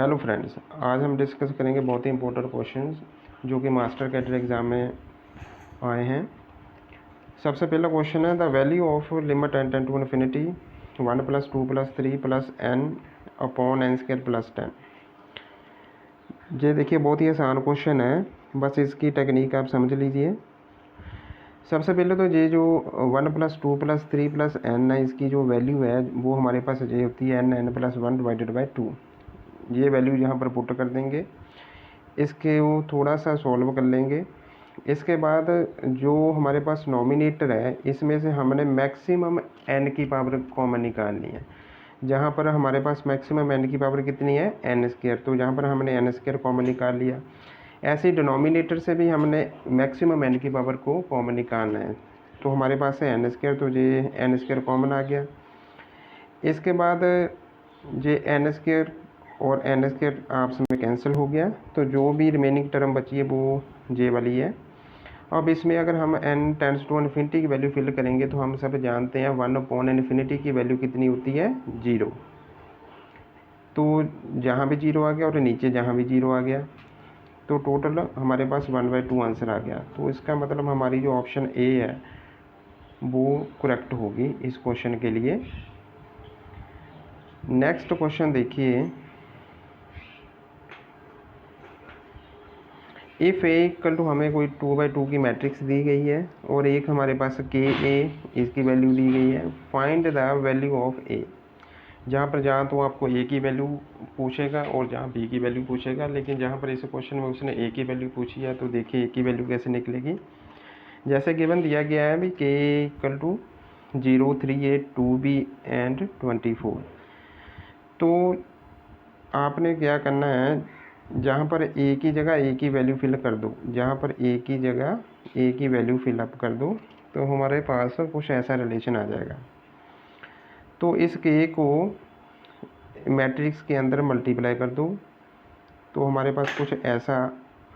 Hello friends, आज हम discuss करेंगे बहुत ही इंपॉर्टेंट क्वेश्चंस जो कि मास्टर कैडर एग्ज़ाम में आए हैं। सबसे पहला क्वेश्चन है the value of limit n tend to infinity 1 + 2 + 3 + n upon n² + 10। ये देखिए बहुत ही आसान क्वेश्चन है, बस इसकी टेक्निक आप समझ लीजिए। सबसे पहले तो ये जो 1 + 2 + 3 + n है, इसकी जो वैल्यू है वो हमारे पास ये होती है n + 1 / 2। ये वैल्यू यहाँ पर पुट कर देंगे, इसके वो थोड़ा सा सॉल्व कर लेंगे। इसके बाद जो हमारे पास नॉमिनेटर है इसमें से हमने मैक्सिमम n की पावर कॉमन निकालनी है। जहाँ पर हमारे पास मैक्सिमम n की पावर कितनी है n², तो यहाँ पर हमने n² कॉमन निकाल लिया। ऐसे ही डिनोमिनेटर से भी हमने मैक्सिमम n की पावर को कॉमन निकालना है, तो हमारे पास है n², तो ये n² कॉमन आ गया। इसके बाद ये n² और n² आपस में कैंसिल हो गया, तो जो भी रिमेनिंग टर्म बची है वो जे वाली है। अब इसमें अगर हम n टेंड्स टू इन्फिनिटी की वैल्यू फिल करेंगे तो हम सब जानते हैं 1/∞ की वैल्यू कितनी होती है 0। तो जहाँ भी 0 आ गया और नीचे जहाँ भी 0 आ गया, तो टोटल हमारे पास 1/2 आंसर आ गया। तो इसका मतलब हमारी जो ऑप्शन ए है वो करेक्ट होगी इस क्वेश्चन के लिए। नेक्स्ट क्वेश्चन देखिए, इफ़ ए इक्वल टू हमें कोई 2/2 की मैट्रिक्स दी गई है और एक हमारे पास के ए इसकी वैल्यू दी गई है, फाइंड द वैल्यू ऑफ ए। जहाँ तो आपको ए की वैल्यू पूछेगा और जहाँ बी की वैल्यू पूछेगा, लेकिन जहाँ पर इस क्वेश्चन में उसने ए की वैल्यू पूछी है, तो देखिए ए की वैल्यू कैसे निकलेगी। जैसे गिवन दिया गया है भी के इक्वल टू 0, 3, 8, 2b एंड 24। तो आपने क्या करना है, जहाँ पर ए की जगह ए की वैल्यू फिल कर दो, जहाँ पर ए की जगह ए की वैल्यू फिल अप कर दो, तो हमारे पास कुछ ऐसा रिलेशन आ जाएगा। तो इस के को मैट्रिक्स के अंदर मल्टीप्लाई कर दो, तो हमारे पास कुछ ऐसा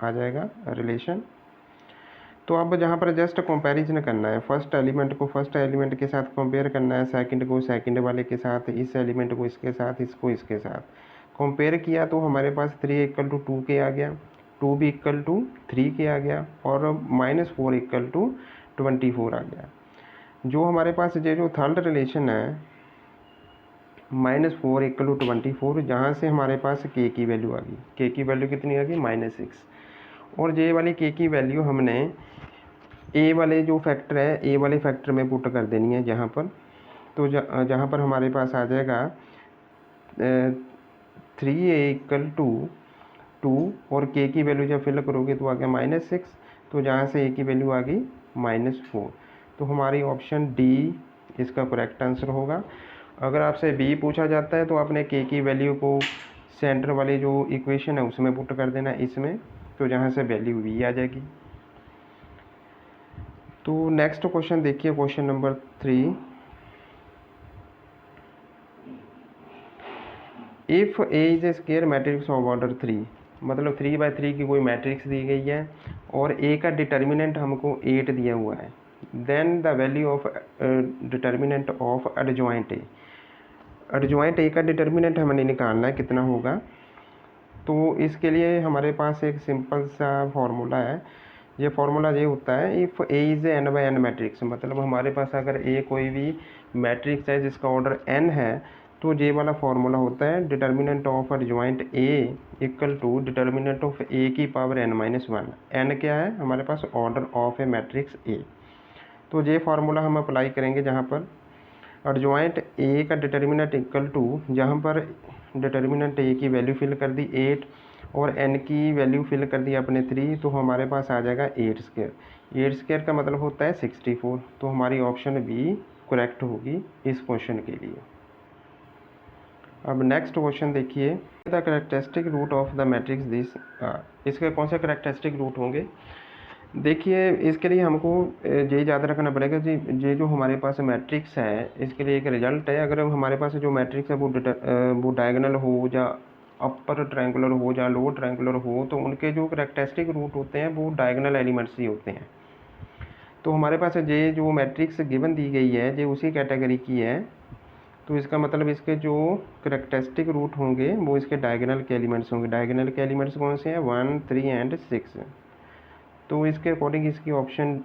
आ जाएगा रिलेशन। तो अब जहाँ पर जस्ट कंपैरिजन करना है, फर्स्ट एलिमेंट को फर्स्ट एलिमेंट के साथ कंपेयर करना है, सेकंड को सेकंड वाले के साथ, इस एलिमेंट को इसके साथ, इसको इसके साथ कंपेयर किया, तो हमारे पास 3 = 2 के आ गया, 2b = 3 के आ गया, और -4 = 24 आ गया। जो हमारे पास ये जो थर्ड रिलेशन है -4 = 24, जहाँ से हमारे पास के की वैल्यू आ गई, के की वैल्यू कितनी आ गई -6, और ये वाली के की वैल्यू हमने ए वाले जो फैक्टर है ए वाले फैक्टर में पुट कर देनी है जहाँ पर। तो जहाँ पर हमारे पास आ जाएगा 3a = 2, और के की वैल्यू जब फिल करोगे तो आ गया -6, तो जहाँ से ए की वैल्यू आ गई -4। तो हमारी ऑप्शन डी इसका करेक्ट आंसर होगा। अगर आपसे बी पूछा जाता है तो आपने के की वैल्यू को सेंटर वाली जो इक्वेशन है उसमें पुट कर देना है इसमें, तो जहाँ से वैल्यू वी आ जाएगी। तो नेक्स्ट क्वेश्चन देखिए, question number 3। If A is a square matrix of order 3, मतलब 3/3 की कोई मैट्रिक्स दी गई है और ए का डिटर्मिनेंट हमको 8 दिया हुआ है, then the value of determinant of adjoint A. Adjoint A का डिटर्मिनेंट हमने निकालना है कितना होगा। तो इसके लिए हमारे पास एक सिंपल सा फार्मूला है। ये फार्मूला ये होता है, if A is a n/n matrix, मतलब हमारे पास अगर ए कोई भी मैट्रिक्स है जिसका ऑर्डर n है, तो ये वाला फार्मूला होता है determinant of adjoint A = determinant of A की पावर n-1। n क्या है हमारे पास, order of a matrix A. तो ये फार्मूला हम अप्लाई करेंगे जहाँ पर एडजॉइंट ए का डिटर्मिनेंट = जहाँ पर डिटर्मिनेंट ए की वैल्यू फिल कर दी 8 और n की वैल्यू फिल कर दी अपने 3, तो हमारे पास आ जाएगा 8²। 8² का मतलब होता है 64। तो हमारी ऑप्शन बी करेक्ट होगी इस क्वेश्चन के लिए। अब नेक्स्ट क्वेश्चन देखिए, the characteristic root of the matrix this. इसके कौन से कैरेक्टरिस्टिक रूट होंगे, देखिए इसके लिए हमको ये याद रखना पड़ेगा जी, ये जो हमारे पास मैट्रिक्स है इसके लिए एक रिजल्ट है। अगर हमारे पास जो मैट्रिक्स है वो डायगोनल हो या अपर ट्रायंगुलर हो या लोअर ट्रायंगुलर हो, तो उनके जो कैरेक्टरिस्टिक रूट होते हैं वो डायगोनल एलिमेंट्स ही होते हैं। तो हमारे पास ये जो मैट्रिक्स गिवन दी गई है ये उसी कैटेगरी की है, तो इसका मतलब इसके जो करेक्टरिस्टिक रूट होंगे वो इसके डायगोनल के एलिमेंट्स होंगे। डायगोनल के एलिमेंट्स कौन से हैं? 1, 3 एंड 6। तो इसके अकॉर्डिंग इसकी ऑप्शन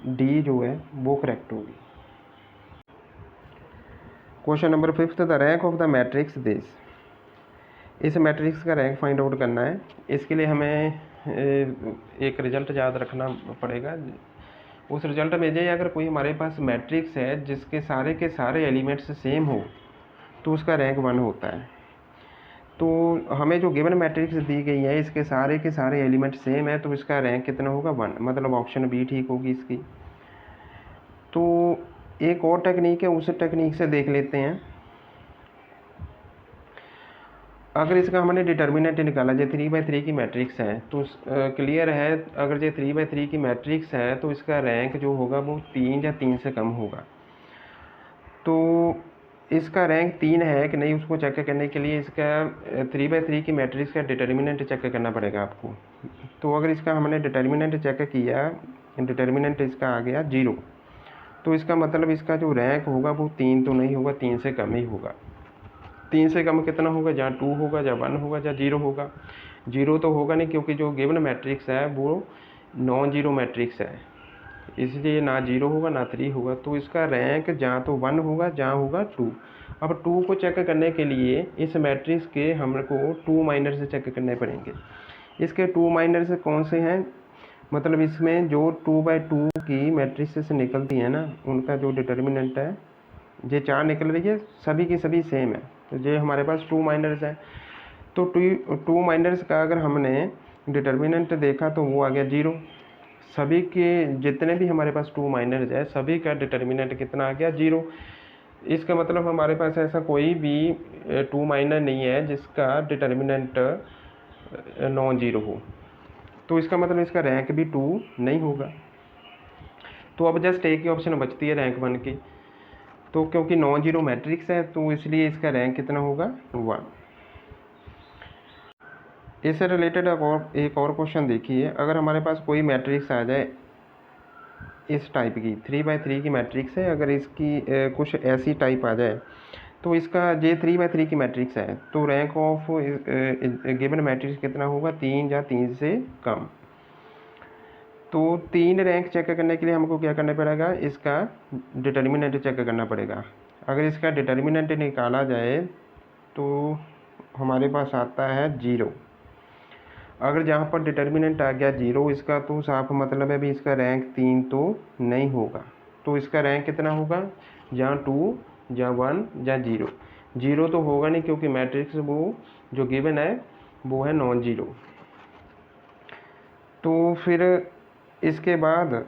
डी जो है वो करेक्ट होगी। Question number 5, the rank of the matrix this. इस मैट्रिक्स का रैंक फाइंड आउट करना है। इसके लिए हमें एक रिजल्ट याद रखना पड़ेगा। उस रिजल्ट में ये अगर कोई हमारे पास मैट्रिक्स है जिसके सारे के सारे एलिमेंट्स सेम हो तो उसका रैंक 1 होता है। तो हमें जो गिवन मैट्रिक्स दी गई है इसके सारे के सारे एलिमेंट सेम है तो इसका रैंक कितना होगा? 1, मतलब ऑप्शन बी ठीक होगी इसकी। तो एक और टेक्निक है, उस टेक्निक से देख लेते हैं। अगर इसका हमने डिटर्मिनेंट निकाला, जो 3/3 की मैट्रिक्स है तो क्लियर है अगर जो 3/3 की मैट्रिक्स है तो इसका रैंक जो होगा वो 3 या 3 से कम होगा। तो इसका रैंक 3 है कि नहीं उसको चेक करने के लिए इसका 3/3 की मैट्रिक्स का डिटर्मिनेंट चेक करना पड़ेगा आपको। तो अगर इसका हमने डिटर्मिनेंट चेक किया, डिटर्मिनेंट इसका आ गया 0, तो इसका मतलब इसका जो रैंक होगा वो 3 तो नहीं होगा, 3 से कम ही होगा। 3 से कम कितना होगा? जहाँ 2 होगा, जहाँ 1 होगा, जहाँ 0 होगा। 0 तो होगा नहीं क्योंकि जो गिवन मैट्रिक्स है वो नॉन जीरो मैट्रिक्स है, इसलिए ना 0 होगा ना 3 होगा। तो इसका रैंक जहाँ तो 1 होगा, जहाँ होगा 2। अब 2 को चेक करने के लिए इस मैट्रिक्स के हमको 2 माइनर से चेक करने पड़ेंगे। इसके 2 माइनर से कौन से हैं? मतलब इसमें जो 2/2 की मैट्रिक्स से निकलती है ना उनका जो डिटर्मिनेंट है, ये 4 निकल रही है, सभी की सभी सेम है। तो ये हमारे पास 2 माइनर्स है। तो 2 माइनर्स का अगर हमने डिटर्मिनेंट देखा तो वो आ गया 0। सभी के जितने भी हमारे पास 2 माइनर्स है सभी का डिटर्मिनेंट कितना आ गया? 0। इसका मतलब हमारे पास ऐसा कोई भी 2 माइनर नहीं है जिसका डिटर्मिनेंट नॉन जीरो हो। तो इसका मतलब इसका रैंक भी 2 नहीं होगा। तो अब जस्ट एक ही ऑप्शन बचती है रैंक 1 की। तो क्योंकि नॉन जीरो मैट्रिक्स है तो इसलिए इसका रैंक कितना होगा? 1। इससे रिलेटेड एक और क्वेश्चन देखिए। अगर हमारे पास कोई मैट्रिक्स आ जाए इस टाइप की, 3/3 की मैट्रिक्स है, अगर इसकी कुछ ऐसी टाइप आ जाए तो इसका ये 3/3 की मैट्रिक्स है तो रैंक ऑफ गिवन मैट्रिक्स कितना होगा? 3 या 3 से कम। तो 3 रैंक चेक करने के लिए हमको क्या करना पड़ेगा? इसका डिटर्मिनेंट चेक करना पड़ेगा। अगर इसका डिटर्मिनेंट निकाला जाए तो हमारे पास आता है 0। अगर जहाँ पर डिटर्मिनेंट आ गया 0 इसका तो साफ मतलब है भी इसका रैंक 3 तो नहीं होगा। तो इसका रैंक कितना होगा? जहाँ 2, जहाँ 1, जहाँ 0। 0 तो होगा नहीं क्योंकि मैट्रिक्स वो जो गिवन है वो है नॉन जीरो। तो फिर इसके बाद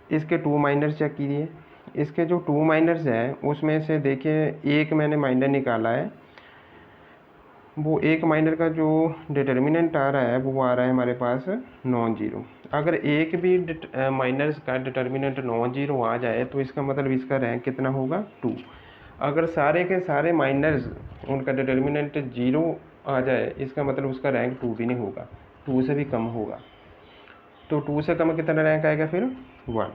इसके 2 माइनर्स चेक कीजिए। इसके जो 2 माइनर्स हैं उसमें से देखिए एक मैंने माइनर निकाला है, वो एक माइनर का जो डिटर्मिनेंट आ रहा है वो आ रहा है हमारे पास नॉन जीरो। अगर एक भी माइनर्स का डिटर्मिनेंट नॉन जीरो आ जाए तो इसका मतलब इसका रैंक कितना होगा? 2। अगर सारे के सारे माइनर्स उनका डिटर्मिनेंट 0 आ जाए इसका मतलब उसका रैंक 2 भी नहीं होगा, 2 से भी कम होगा। तो 2 से कम कितना रैंक आएगा फिर? 1।